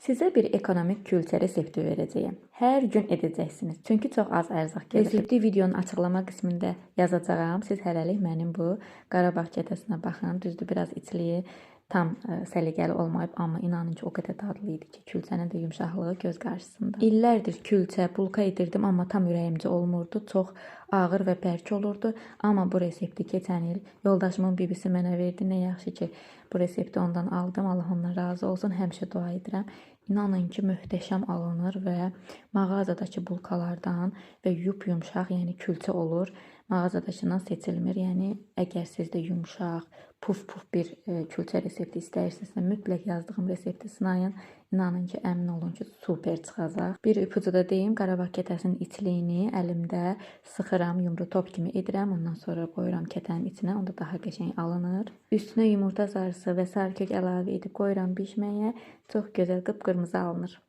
Sizə bir ekonomik külçə resepti verəcəyəm. Hər gün edəcəksiniz. Çünki çox az ərzaq gedir. Resepti videonun açıqlama qismində yazacağam. Siz hələlik mənim bu Qarabağ kətəsinə baxın. Düzdür, biraz içliyi tam səliqəli olmayıb, amma inanın ki, o qədər dadlı idi ki, külçənin də yumşaqlığı göz qarşısında. İllərdir külçə, bulka edirdim, amma tam ürəyimcə olmurdu. Çox ağır və bərk olurdu. Amma bu resepti keçən il yoldaşımın bibisi mənə verdi. Nə yaxşı ki, bu resepti ondan aldım. Allah ondan razı olsun. Həmişə dua edirəm. İnanın ki, möhtəşəm alınır və mağazadakı bulkalardan və yumşaq, yəni külçə olur. Mağazadakından seçilmir. Yəni əgər sizdə yumşaq, puf-puf bir külçə resepti istəyirsinizsə, mütləq yazdığım resepti sınayın. İnanın ki, əmin olun ki, super çıxacaq. Bir ipucu da deyim, Qarabağ kətəsinin içliyini əlimdə sıxıram, yumru top kimi edirəm. Ondan sonra qoyuram kətənin içinə, onda daha qəşəng alınır. Üstünə yumurta sarısı və sarı kök əlavə edib qoyuram bişməyə. Çox gözəl qıpqırmızı alınır.